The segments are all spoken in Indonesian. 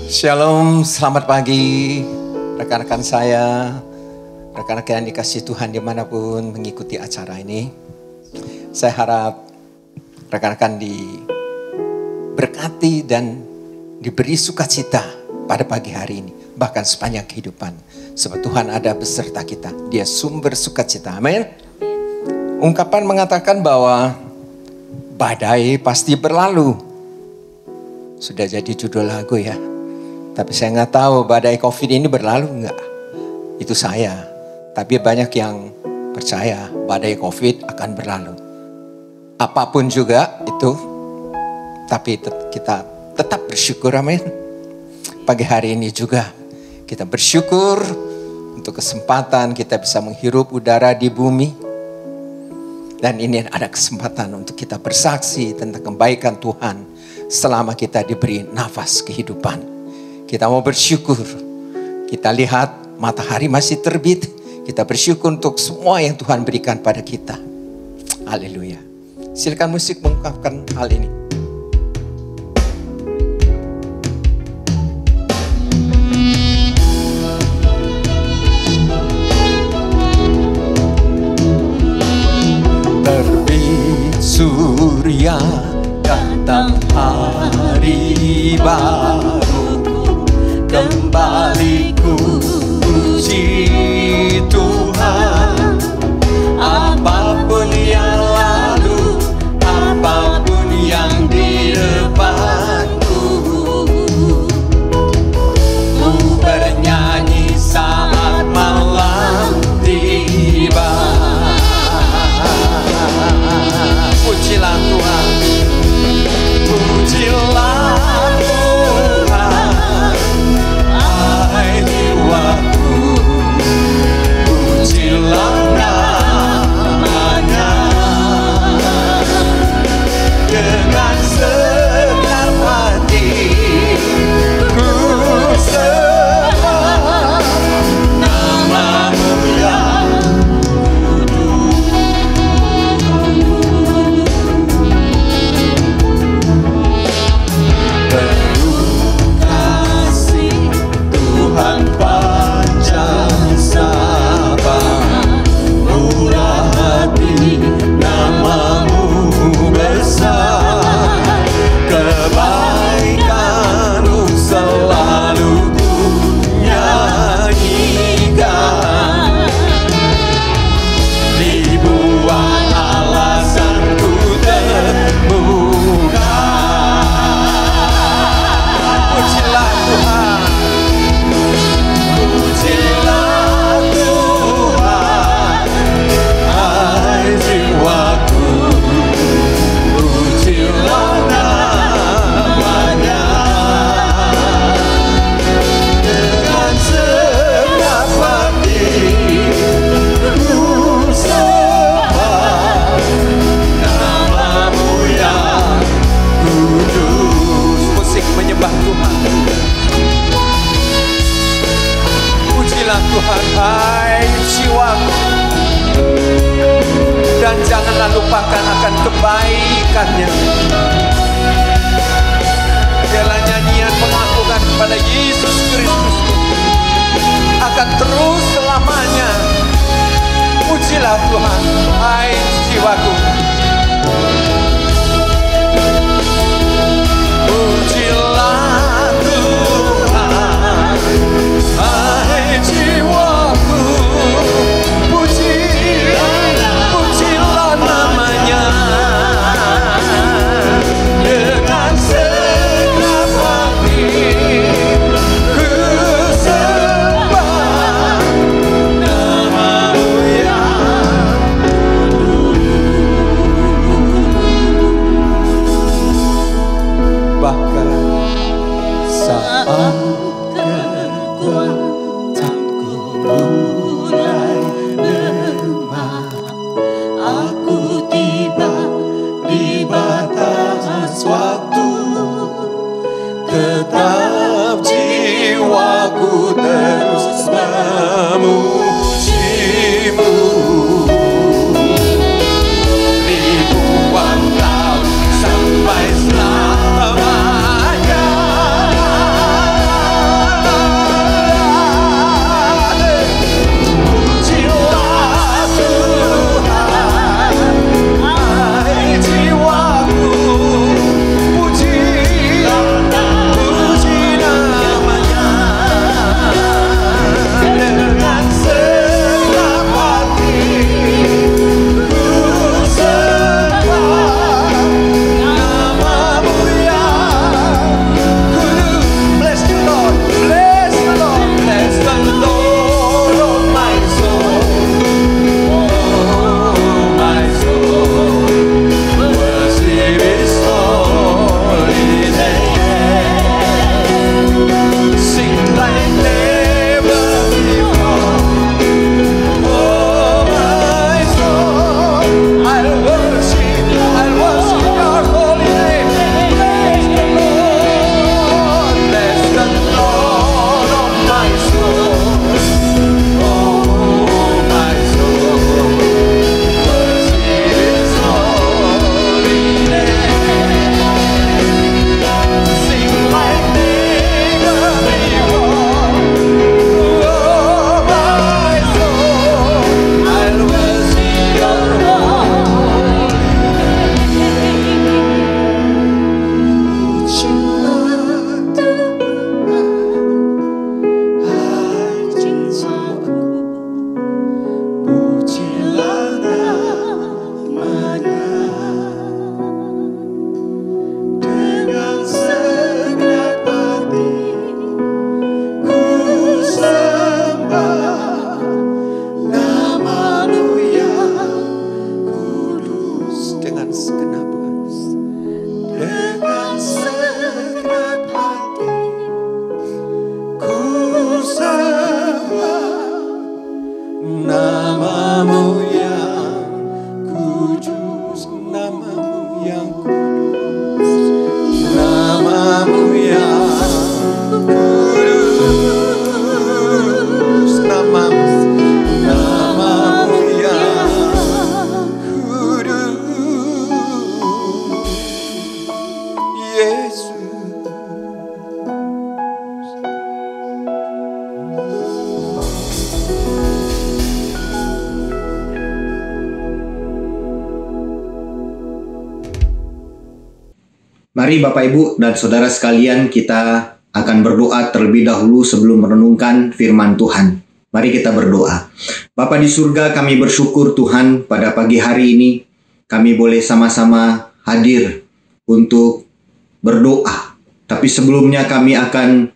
Shalom, selamat pagi rekan-rekan saya, rekan-rekan yang dikasihi Tuhan dimanapun mengikuti acara ini. Saya harap rekan-rekan diberkati dan diberi sukacita pada pagi hari ini, bahkan sepanjang kehidupan. Sebab Tuhan ada beserta kita, Dia sumber sukacita, amin. Ungkapan mengatakan bahwa badai pasti berlalu. Sudah jadi judul lagu ya. Tapi saya nggak tahu badai COVID ini berlalu nggak. Itu saya. Tapi banyak yang percaya badai COVID akan berlalu. Apapun juga itu. Tapi kita tetap bersyukur, amin. Pagi hari ini juga kita bersyukur untuk kesempatan kita bisa menghirup udara di bumi. Dan ini ada kesempatan untuk kita bersaksi tentang kebaikan Tuhan selama kita diberi nafas kehidupan. Kita mau bersyukur. Kita lihat matahari masih terbit. Kita bersyukur untuk semua yang Tuhan berikan pada kita. Haleluya. Silakan musik mengungkapkan hal ini. Terbit surya, datang hari baru. Kembali ku puji Tuhan. Apapun yang lalu, apapun yang di depanku, ku bernyanyi saat malam tiba. Pujilah Tuhan, pujilah jiwaku, pujilah namanya. Dengan segenap hati ku sembah nama-Mu yang kudus. Tuhan panjang sabar, murah hati, nama-Mu besar. Kebaikan-Mu selalu ku nyanyikan. Ribuan alasan ku temukan. Pujilah Tuhan, pujilah Tuhan, hai jiwaku, pujilah namanya. Dengan segenap hati ku sembah nama-Mu yang kudus. Musik menyembah Tuhan. Pujilah Tuhan, hai jiwaku, dan janganlah lupakan akan kebaikan-Nya. Biarlah nyanyian pengakuan kepada Yesus Kristus akan terus selamanya. Pujilah Tuhan, hai jiwaku. Pujilah Tuhan, hai jiwaku, pujilah namanya. Dengan segenap hati ku sembah nama-Mu yang bahkan saat kekuatanku mulai lemah, aku tiba di batas waktu, tetap jiwaku terus memuji-Mu. Ribuan tahun sampai selamanya. Mari Bapak Ibu dan Saudara sekalian, kita akan berdoa terlebih dahulu sebelum merenungkan firman Tuhan. Mari kita berdoa. Bapa di surga, kami bersyukur Tuhan pada pagi hari ini kami boleh sama-sama hadir untuk berdoa. Tapi sebelumnya kami akan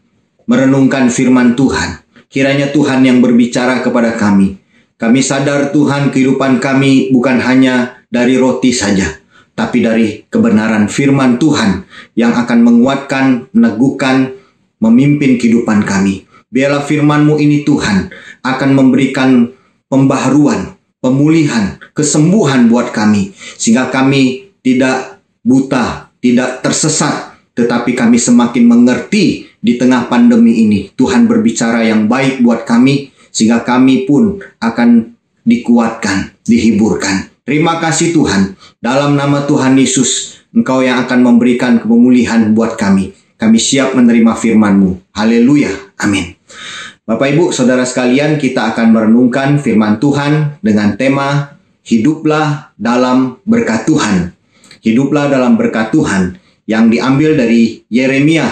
merenungkan firman Tuhan. Kiranya Tuhan yang berbicara kepada kami. Kami sadar Tuhan, kehidupan kami bukan hanya dari roti saja, tapi dari kebenaran firman Tuhan yang akan menguatkan, meneguhkan, memimpin kehidupan kami. Biarlah firman-Mu ini Tuhan akan memberikan pembaharuan, pemulihan, kesembuhan buat kami. Sehingga kami tidak buta, tidak tersesat, tetapi kami semakin mengerti di tengah pandemi ini. Tuhan berbicara yang baik buat kami, sehingga kami pun akan dikuatkan, dihiburkan. Terima kasih Tuhan. Dalam nama Tuhan Yesus, Engkau yang akan memberikan pemulihan buat kami. Kami siap menerima firman-Mu. Haleluya. Amin. Bapak Ibu, Saudara sekalian, kita akan merenungkan firman Tuhan dengan tema Hiduplah dalam berkat Tuhan. Hiduplah dalam berkat Tuhan yang diambil dari Yeremia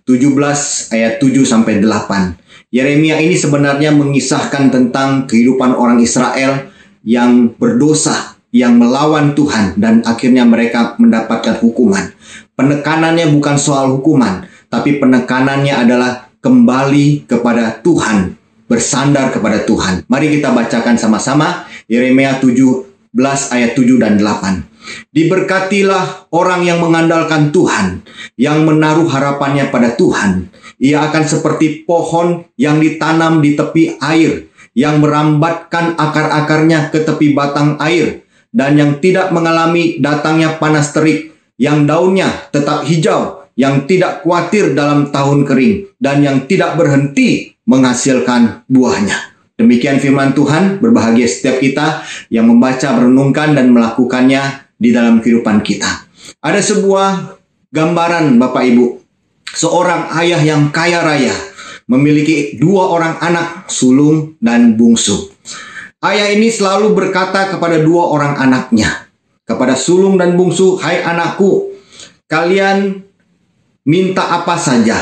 17 ayat 7-8. Yeremia ini sebenarnya mengisahkan tentang kehidupan orang Israel yang berdosa, yang melawan Tuhan, dan akhirnya mereka mendapatkan hukuman. Penekanannya bukan soal hukuman, tapi penekanannya adalah kembali kepada Tuhan, bersandar kepada Tuhan. Mari kita bacakan sama-sama Yeremia 17 ayat 7 dan 8. Diberkatilah orang yang mengandalkan Tuhan, yang menaruh harapannya pada Tuhan. Ia akan seperti pohon yang ditanam di tepi air, yang merambatkan akar-akarnya ke tepi batang air, dan yang tidak mengalami datangnya panas terik, yang daunnya tetap hijau, yang tidak khawatir dalam tahun kering, dan yang tidak berhenti menghasilkan buahnya. Demikian firman Tuhan. Berbahagia setiap kita yang membaca, merenungkan, dan melakukannya di dalam kehidupan kita. Ada sebuah gambaran Bapak Ibu. Seorang ayah yang kaya raya memiliki 2 orang anak, sulung dan bungsu. Ayah ini selalu berkata kepada 2 orang anaknya, kepada sulung dan bungsu, "Hai anakku, kalian minta apa saja,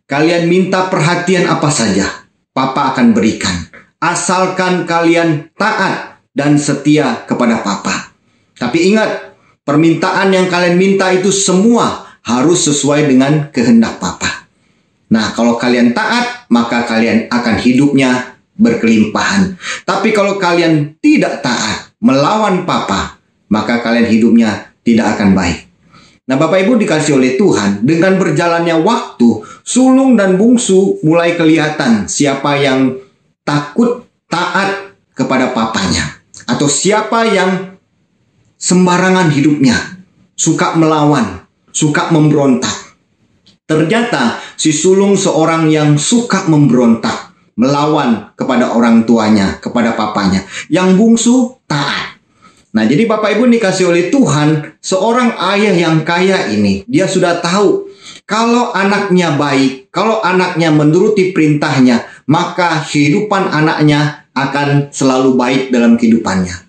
kalian minta perhatian apa saja, Papa akan berikan. Asalkan kalian taat dan setia kepada Papa. Tapi ingat, permintaan yang kalian minta itu semua harus sesuai dengan kehendak Papa. Nah, kalau kalian taat, maka kalian akan hidupnya berkelimpahan. Tapi kalau kalian tidak taat, melawan Papa, maka kalian hidupnya tidak akan baik." Nah, Bapak Ibu dikasih oleh Tuhan, dengan berjalannya waktu, sulung dan bungsu mulai kelihatan siapa yang takut taat kepada papanya, atau siapa yang sembarangan hidupnya, suka melawan, suka memberontak. Ternyata si sulung seorang yang suka memberontak, melawan kepada orang tuanya, kepada papanya. Yang bungsu taat. Nah, jadi Bapak Ibu dikasih oleh Tuhan, seorang ayah yang kaya ini, dia sudah tahu kalau anaknya baik, kalau anaknya menuruti perintahnya, maka kehidupan anaknya akan selalu baik dalam kehidupannya.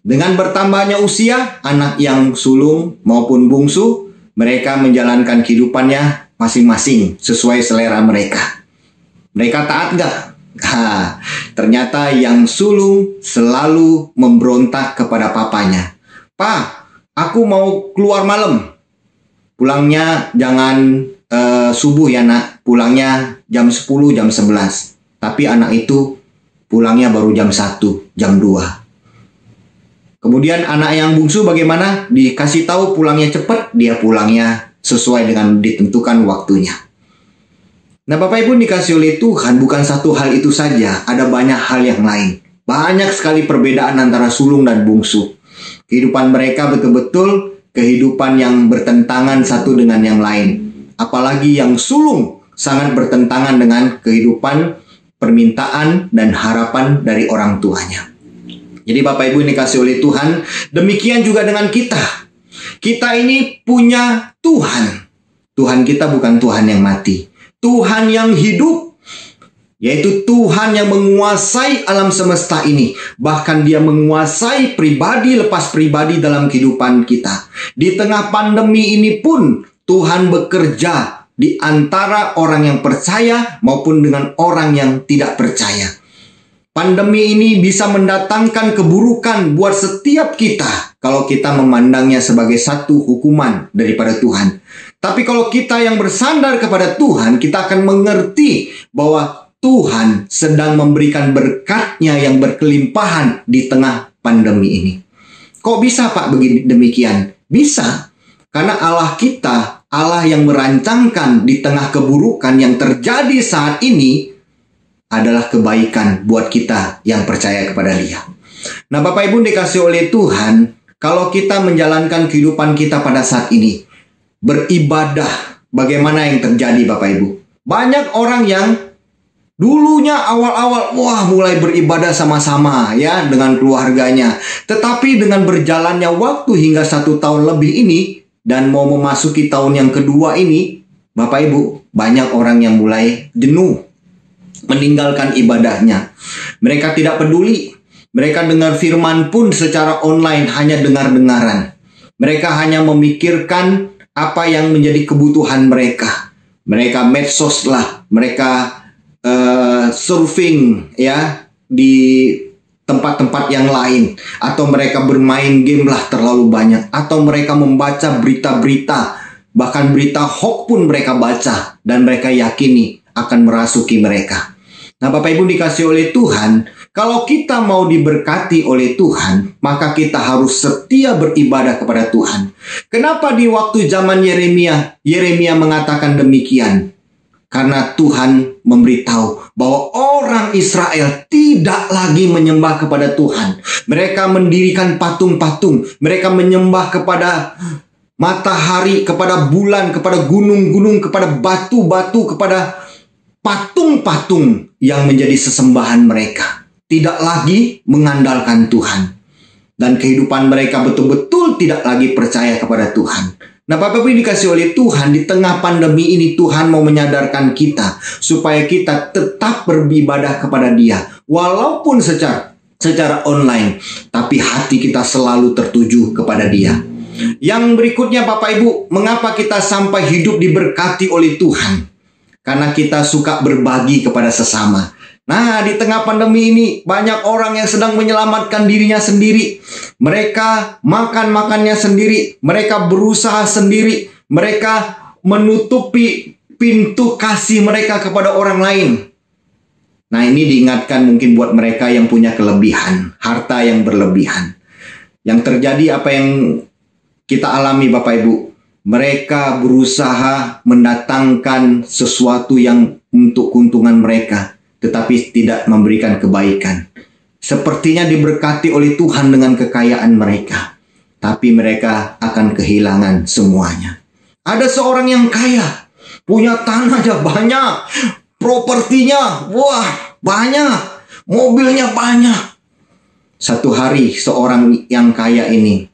Dengan bertambahnya usia, anak yang sulung maupun bungsu, mereka menjalankan kehidupannya masing-masing sesuai selera mereka. Mereka taat nggak? Ternyata yang sulung selalu memberontak kepada papanya. "Pa, aku mau keluar malam. Pulangnya jangan subuh ya nak. Pulangnya jam 10, jam 11. Tapi anak itu pulangnya baru jam 1, jam 2. Kemudian anak yang bungsu bagaimana? Dikasih tahu pulangnya cepat, dia pulangnya sesuai dengan ditentukan waktunya. Nah, Bapak Ibu dikasih oleh Tuhan, bukan satu hal itu saja, ada banyak hal yang lain. Banyak sekali perbedaan antara sulung dan bungsu. Kehidupan mereka betul-betul kehidupan yang bertentangan satu dengan yang lain. Apalagi yang sulung sangat bertentangan dengan kehidupan, permintaan, dan harapan dari orang tuanya. Jadi Bapak Ibu dikasih oleh Tuhan, demikian juga dengan kita. Kita ini punya Tuhan. Tuhan kita bukan Tuhan yang mati. Tuhan yang hidup, yaitu Tuhan yang menguasai alam semesta ini. Bahkan dia menguasai pribadi lepas pribadi dalam kehidupan kita. Di tengah pandemi ini pun Tuhan bekerja di antara orang yang percaya maupun dengan orang yang tidak percaya. Pandemi ini bisa mendatangkan keburukan buat setiap kita kalau kita memandangnya sebagai satu hukuman daripada Tuhan. Tapi kalau kita yang bersandar kepada Tuhan, kita akan mengerti bahwa Tuhan sedang memberikan berkat-Nya yang berkelimpahan di tengah pandemi ini. Kok bisa Pak begini demikian? Bisa, karena Allah kita, Allah yang merancangkan di tengah keburukan yang terjadi saat ini adalah kebaikan buat kita yang percaya kepada Dia. Nah, Bapak Ibu dikasih oleh Tuhan, kalau kita menjalankan kehidupan kita pada saat ini, beribadah, bagaimana yang terjadi Bapak Ibu? Banyak orang yang dulunya awal-awal, mulai beribadah sama-sama ya dengan keluarganya. Tetapi dengan berjalannya waktu hingga 1 tahun lebih ini, dan mau memasuki tahun yang kedua ini, Bapak Ibu, banyak orang yang mulai jenuh, meninggalkan ibadahnya. Mereka tidak peduli. Mereka dengar firman pun secara online hanya dengar-dengaran. Mereka hanya memikirkan apa yang menjadi kebutuhan mereka. Mereka medsos lah, mereka surfing ya di tempat-tempat yang lain, atau mereka bermain game lah terlalu banyak, atau mereka membaca berita-berita, bahkan berita hoax pun mereka baca dan mereka yakini akan merasuki mereka. Nah, Bapak Ibu dikasih oleh Tuhan, kalau kita mau diberkati oleh Tuhan, maka kita harus setia beribadah kepada Tuhan. Kenapa di waktu zaman Yeremia mengatakan demikian? Karena Tuhan memberitahu bahwa orang Israel tidak lagi menyembah kepada Tuhan. Mereka mendirikan patung-patung. Mereka menyembah kepada matahari, kepada bulan, kepada gunung-gunung, kepada batu-batu, kepada patung-patung yang menjadi sesembahan mereka. Tidak lagi mengandalkan Tuhan. Dan kehidupan mereka betul-betul tidak lagi percaya kepada Tuhan. Nah, Bapak Ibu dikasih oleh Tuhan, di tengah pandemi ini Tuhan mau menyadarkan kita supaya kita tetap beribadah kepada Dia. Walaupun secara online, tapi hati kita selalu tertuju kepada Dia. Yang berikutnya Bapak Ibu, mengapa kita sampai hidup diberkati oleh Tuhan? Karena kita suka berbagi kepada sesama. Nah, di tengah pandemi ini banyak orang yang sedang menyelamatkan dirinya sendiri. Mereka makan-makannya sendiri. Mereka berusaha sendiri. Mereka menutupi pintu kasih mereka kepada orang lain. Nah, ini diingatkan mungkin buat mereka yang punya kelebihan, harta yang berlebihan. Yang terjadi apa yang kita alami Bapak Ibu, mereka berusaha mendatangkan sesuatu yang untuk keuntungan mereka, tetapi tidak memberikan kebaikan. Sepertinya diberkati oleh Tuhan dengan kekayaan mereka, tapi mereka akan kehilangan semuanya. Ada seorang yang kaya, punya tanahnya banyak, propertinya banyak, mobilnya banyak. Satu hari seorang yang kaya ini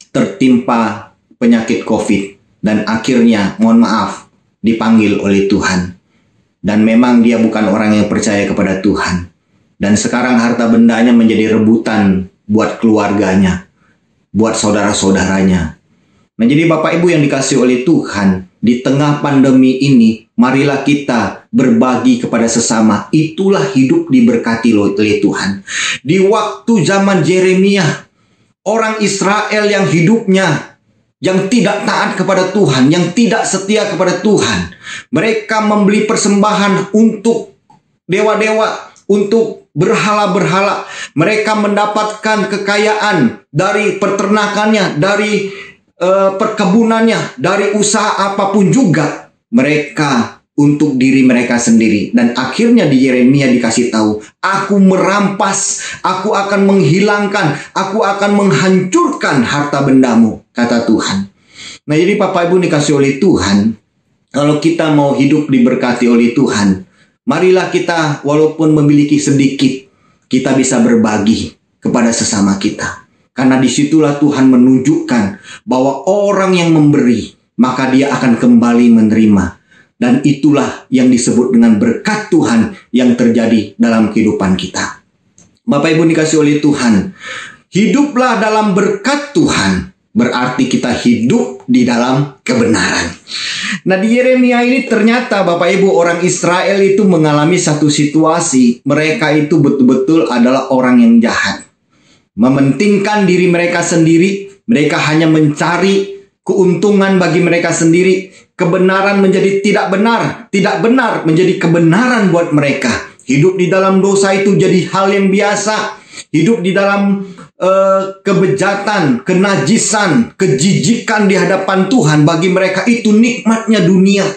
tertimpa penyakit COVID dan akhirnya, mohon maaf, dipanggil oleh Tuhan. Dan memang dia bukan orang yang percaya kepada Tuhan. Dan sekarang harta bendanya menjadi rebutan buat keluarganya, buat saudara-saudaranya. Nah, jadi Bapak Ibu yang dikasih oleh Tuhan, di tengah pandemi ini, marilah kita berbagi kepada sesama. Itulah hidup diberkati oleh Tuhan. Di waktu zaman Yeremia, orang Israel yang hidupnya yang tidak taat kepada Tuhan, yang tidak setia kepada Tuhan, mereka membeli persembahan untuk dewa-dewa, untuk berhala-berhala. Mereka mendapatkan kekayaan dari peternakannya, dari perkebunannya, dari usaha apapun juga. Mereka untuk diri mereka sendiri. Dan akhirnya di Yeremia dikasih tahu, aku merampas, aku akan menghilangkan, aku akan menghancurkan harta bendamu, kata Tuhan. Nah, jadi Bapak Ibu dikasih oleh Tuhan, kalau kita mau hidup diberkati oleh Tuhan, marilah kita walaupun memiliki sedikit, kita bisa berbagi kepada sesama kita. Karena disitulah Tuhan menunjukkan bahwa orang yang memberi, maka dia akan kembali menerima. Dan itulah yang disebut dengan berkat Tuhan yang terjadi dalam kehidupan kita. Bapak Ibu dikasih oleh Tuhan, hiduplah dalam berkat Tuhan. Berarti kita hidup hidup di dalam kebenaran. Nah, di Yeremia ini ternyata Bapak Ibu, orang Israel itu mengalami satu situasi. Mereka itu betul-betul adalah orang yang jahat. Mementingkan diri mereka sendiri. Mereka hanya mencari keuntungan bagi mereka sendiri. Kebenaran menjadi tidak benar. Tidak benar menjadi kebenaran buat mereka. Hidup di dalam dosa itu jadi hal yang biasa. Hidup di dalam kebejatan, kenajisan, kejijikan di hadapan Tuhan, bagi mereka itu nikmatnya dunia.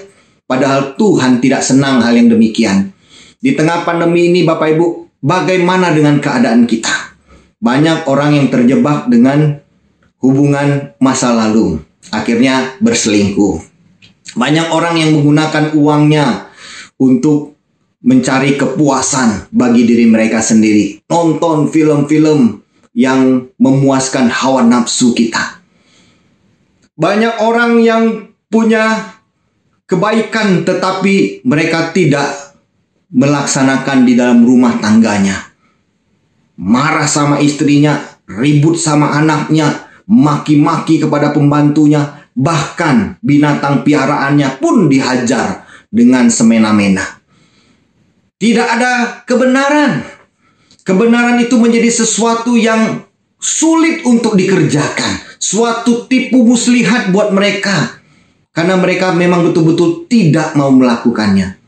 Padahal Tuhan tidak senang hal yang demikian. Di tengah pandemi ini Bapak Ibu, bagaimana dengan keadaan kita? Banyak orang yang terjebak dengan hubungan masa lalu, akhirnya berselingkuh. Banyak orang yang menggunakan uangnya untuk mencari kepuasan bagi diri mereka sendiri. Nonton film-film yang memuaskan hawa nafsu kita. Banyak orang yang punya kebaikan tetapi mereka tidak melaksanakan di dalam rumah tangganya. Marah sama istrinya, ribut sama anaknya, maki-maki kepada pembantunya, bahkan binatang piaraannya pun dihajar dengan semena-mena. Tidak ada kebenaran. Kebenaran itu menjadi sesuatu yang sulit untuk dikerjakan. Suatu tipu muslihat buat mereka. Karena mereka memang betul-betul tidak mau melakukannya.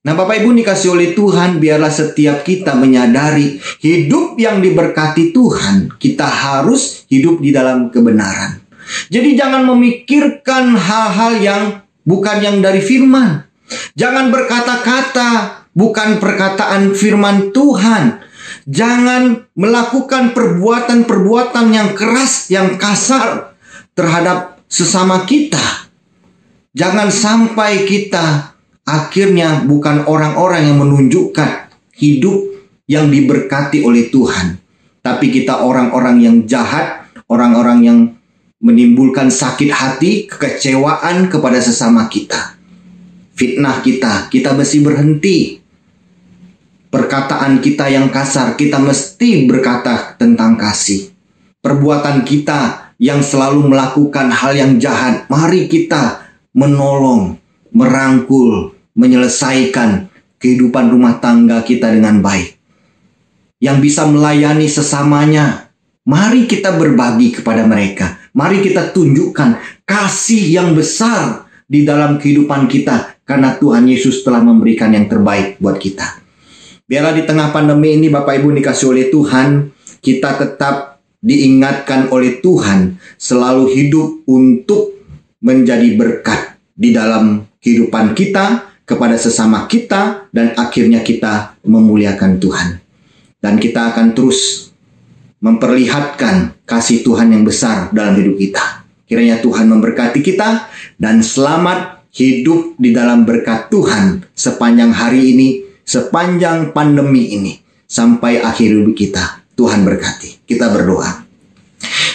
Nah Bapak Ibu dikasih oleh Tuhan, biarlah setiap kita menyadari hidup yang diberkati Tuhan. Kita harus hidup di dalam kebenaran. Jadi jangan memikirkan hal-hal yang bukan yang dari firman. Jangan berkata-kata bukan perkataan firman Tuhan. Jangan melakukan perbuatan-perbuatan yang keras, yang kasar terhadap sesama kita. Jangan sampai kita akhirnya bukan orang-orang yang menunjukkan hidup yang diberkati oleh Tuhan. Tapi kita orang-orang yang jahat, orang-orang yang menimbulkan sakit hati, kekecewaan kepada sesama kita. Fitnah kita mesti berhenti. Perkataan kita yang kasar, kita mesti berkata tentang kasih. Perbuatan kita yang selalu melakukan hal yang jahat, mari kita menolong, merangkul, menyelesaikan kehidupan rumah tangga kita dengan baik. Yang bisa melayani sesamanya, mari kita berbagi kepada mereka. Mari kita tunjukkan kasih yang besar di dalam kehidupan kita, karena Tuhan Yesus telah memberikan yang terbaik buat kita. Biarlah di tengah pandemi ini Bapak Ibu dikasih oleh Tuhan, kita tetap diingatkan oleh Tuhan selalu hidup untuk menjadi berkat di dalam kehidupan kita, kepada sesama kita, dan akhirnya kita memuliakan Tuhan. Dan kita akan terus memperlihatkan kasih Tuhan yang besar dalam hidup kita. Kiranya Tuhan memberkati kita dan selamat hidup di dalam berkat Tuhan sepanjang hari ini, sepanjang pandemi ini, sampai akhir hidup kita. Tuhan berkati. Kita berdoa.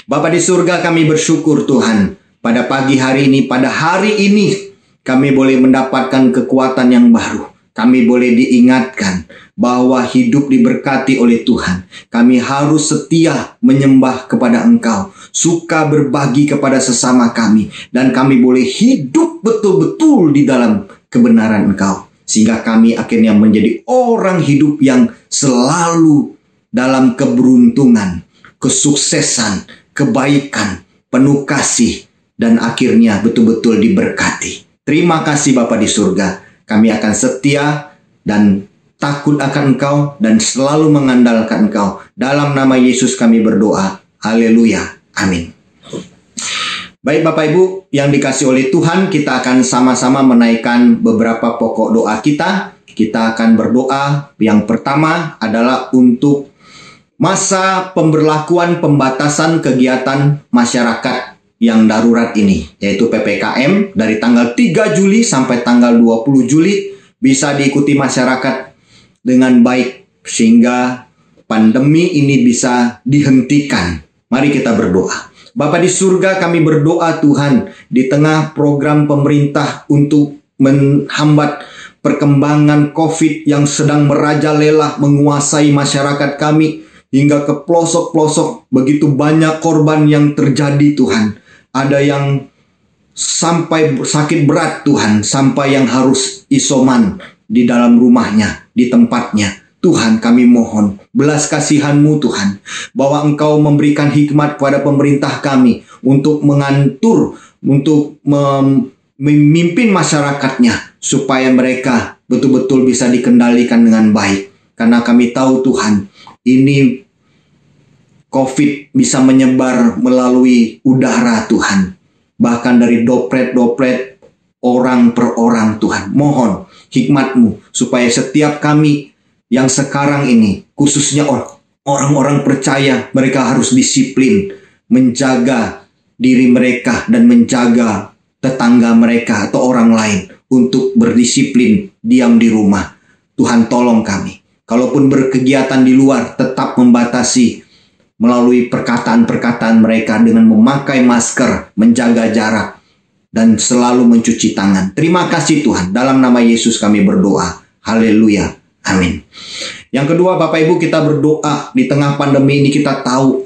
Bapa di surga, kami bersyukur Tuhan, pada pagi hari ini, pada hari ini, kami boleh mendapatkan kekuatan yang baru. Kami boleh diingatkan bahwa hidup diberkati oleh Tuhan. Kami harus setia menyembah kepada Engkau, suka berbagi kepada sesama kami, dan kami boleh hidup betul-betul di dalam kebenaran Engkau. Sehingga kami akhirnya menjadi orang hidup yang selalu dalam keberuntungan, kesuksesan, kebaikan, penuh kasih, dan akhirnya betul-betul diberkati. Terima kasih Bapa di surga. Kami akan setia dan takut akan Engkau dan selalu mengandalkan Engkau. Dalam nama Yesus kami berdoa. Haleluya. Amin. Baik Bapak Ibu yang dikasih oleh Tuhan, kita akan sama-sama menaikkan beberapa pokok doa kita. Kita akan berdoa. Yang pertama adalah untuk masa pemberlakuan pembatasan kegiatan masyarakat yang darurat ini, yaitu PPKM dari tanggal 3 Juli sampai tanggal 20 Juli bisa diikuti masyarakat dengan baik sehingga pandemi ini bisa dihentikan. Mari kita berdoa. Bapa di surga, kami berdoa Tuhan, di tengah program pemerintah untuk menghambat perkembangan COVID yang sedang merajalela menguasai masyarakat kami hingga ke pelosok-pelosok, begitu banyak korban yang terjadi Tuhan. Ada yang sampai sakit berat Tuhan, sampai yang harus isoman di dalam rumahnya, di tempatnya. Tuhan, kami mohon belas kasihan-Mu Tuhan, bahwa Engkau memberikan hikmat kepada pemerintah kami untuk mengatur, untuk memimpin masyarakatnya, supaya mereka betul-betul bisa dikendalikan dengan baik. Karena kami tahu Tuhan, ini COVID bisa menyebar melalui udara Tuhan, bahkan dari droplet-droplet orang per orang Tuhan. Mohon hikmat-Mu supaya setiap kami yang sekarang ini, khususnya orang-orang percaya, mereka harus disiplin menjaga diri mereka dan menjaga tetangga mereka atau orang lain untuk berdisiplin diam di rumah. Tuhan, tolong kami. Kalaupun berkegiatan di luar, tetap membatasi melalui perkataan-perkataan mereka dengan memakai masker, menjaga jarak, dan selalu mencuci tangan. Terima kasih Tuhan. Dalam nama Yesus kami berdoa. Haleluya. Amin. Yang kedua, Bapak Ibu, kita berdoa di tengah pandemi ini. Kita tahu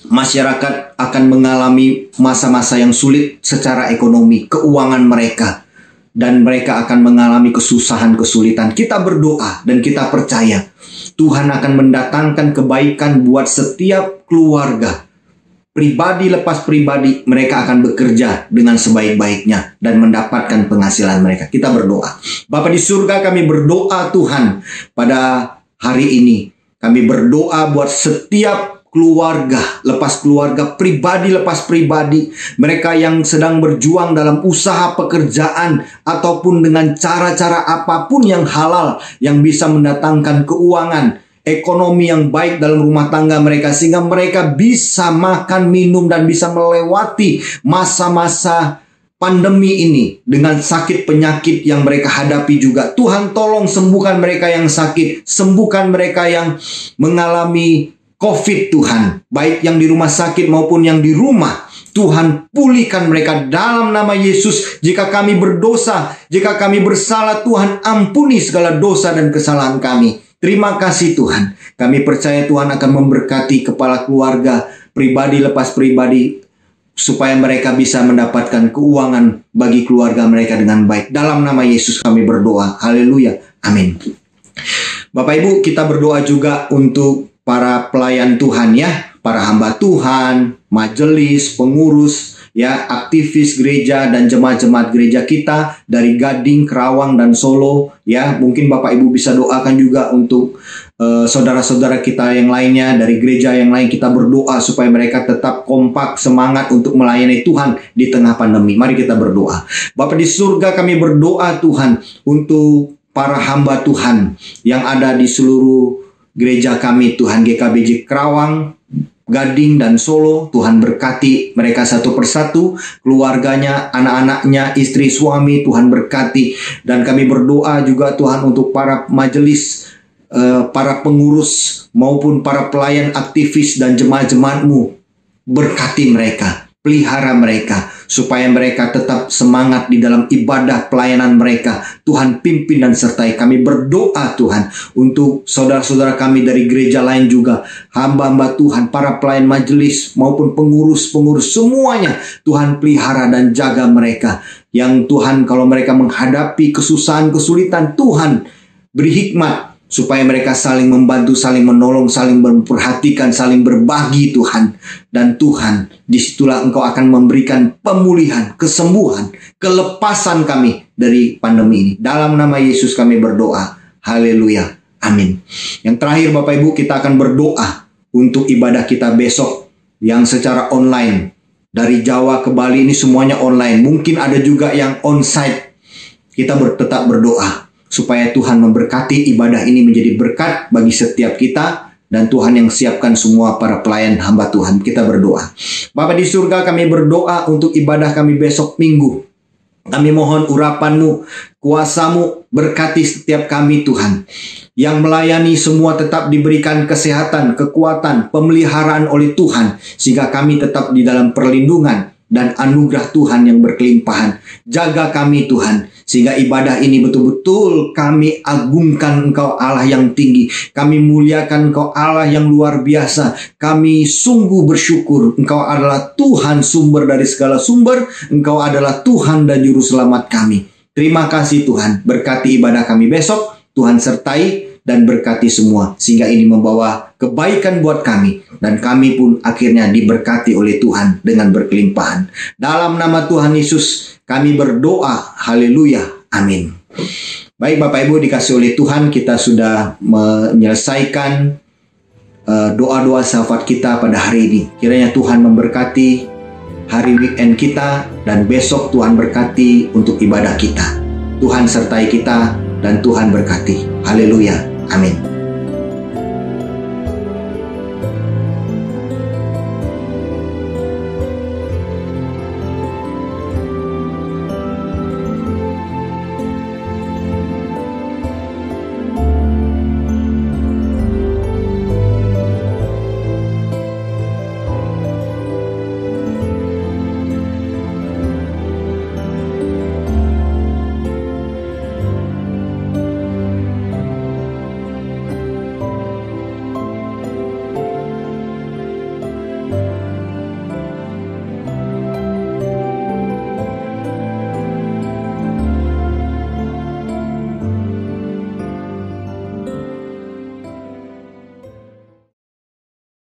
masyarakat akan mengalami masa-masa yang sulit secara ekonomi, keuangan mereka, dan mereka akan mengalami kesusahan, kesulitan. Kita berdoa dan kita percaya Tuhan akan mendatangkan kebaikan buat setiap keluarga. Pribadi lepas pribadi, mereka akan bekerja dengan sebaik-baiknya dan mendapatkan penghasilan mereka. Kita berdoa. Bapa di surga, kami berdoa Tuhan pada hari ini. Kami berdoa buat setiap keluarga, lepas keluarga, pribadi lepas pribadi. Mereka yang sedang berjuang dalam usaha pekerjaan ataupun dengan cara-cara apapun yang halal, yang bisa mendatangkan keuangan, ekonomi yang baik dalam rumah tangga mereka, sehingga mereka bisa makan, minum, dan bisa melewati masa-masa pandemi ini dengan sakit penyakit yang mereka hadapi juga. Tuhan, tolong sembuhkan mereka yang sakit, sembuhkan mereka yang mengalami COVID Tuhan, baik yang di rumah sakit maupun yang di rumah. Tuhan, pulihkan mereka dalam nama Yesus. Jika kami berdosa, jika kami bersalah, Tuhan ampuni segala dosa dan kesalahan kami. Terima kasih Tuhan. Kami percaya Tuhan akan memberkati kepala keluarga, pribadi lepas pribadi, supaya mereka bisa mendapatkan keuangan bagi keluarga mereka dengan baik. Dalam nama Yesus kami berdoa. Haleluya. Amin. Bapak Ibu, kita berdoa juga untuk para pelayan Tuhan ya, para hamba Tuhan, majelis, pengurus, ya, aktivis gereja dan jemaat-jemaat gereja kita dari Gading, Kerawang, dan Solo. Ya, mungkin Bapak Ibu bisa doakan juga untuk saudara-saudara kita yang lainnya dari gereja yang lain. Kita berdoa supaya mereka tetap kompak, semangat untuk melayani Tuhan di tengah pandemi. Mari kita berdoa. Bapa di surga, kami berdoa Tuhan untuk para hamba Tuhan yang ada di seluruh gereja kami Tuhan, GKBJ Kerawang, Gading, dan Solo. Tuhan berkati mereka satu persatu, keluarganya, anak-anaknya, istri, suami. Tuhan berkati. Dan kami berdoa juga Tuhan untuk para majelis, para pengurus maupun para pelayan, aktivis, dan jemaat-jemaat-Mu. Berkati mereka, pelihara mereka, supaya mereka tetap semangat di dalam ibadah pelayanan mereka. Tuhan pimpin dan sertai. Kami berdoa Tuhan untuk saudara-saudara kami dari gereja lain juga, hamba-hamba Tuhan, para pelayan majelis maupun pengurus-pengurus, semuanya Tuhan pelihara dan jaga mereka. Yang Tuhan, kalau mereka menghadapi kesusahan, kesulitan, Tuhan beri hikmat supaya mereka saling membantu, saling menolong, saling memperhatikan, saling berbagi Tuhan. Dan Tuhan, disitulah Engkau akan memberikan pemulihan, kesembuhan, kelepasan kami dari pandemi ini. Dalam nama Yesus kami berdoa. Haleluya. Amin. Yang terakhir Bapak Ibu, kita akan berdoa untuk ibadah kita besok yang secara online. Dari Jawa ke Bali ini semuanya online. Mungkin ada juga yang onsite. Kita tetap berdoa supaya Tuhan memberkati ibadah ini menjadi berkat bagi setiap kita, dan Tuhan yang siapkan semua para pelayan hamba Tuhan. Kita berdoa. Bapa di surga, kami berdoa untuk ibadah kami besok Minggu. Kami mohon urapan-Mu, kuasa-Mu berkati setiap kami Tuhan. Yang melayani semua tetap diberikan kesehatan, kekuatan, pemeliharaan oleh Tuhan, sehingga kami tetap di dalam perlindungan dan anugerah Tuhan yang berkelimpahan. Jaga kami Tuhan, Sehingga ibadah ini betul-betul kami agungkan Engkau Allah yang tinggi. Kami muliakan Engkau Allah yang luar biasa. Kami sungguh bersyukur Engkau adalah Tuhan sumber dari segala sumber. Engkau adalah Tuhan dan Juru Selamat kami. Terima kasih Tuhan. Berkati ibadah kami besok. Tuhan sertai dan berkati semua. Sehingga ini membawa kebaikan buat kami. Dan kami pun akhirnya diberkati oleh Tuhan dengan berkelimpahan. Dalam nama Tuhan Yesus kami berdoa. Haleluya. Amin. Baik Bapak Ibu dikasih oleh Tuhan, kita sudah menyelesaikan doa-doa syafaat kita pada hari ini. Kiranya Tuhan memberkati hari weekend kita, dan besok Tuhan berkati untuk ibadah kita. Tuhan sertai kita dan Tuhan berkati. Haleluya. Amin.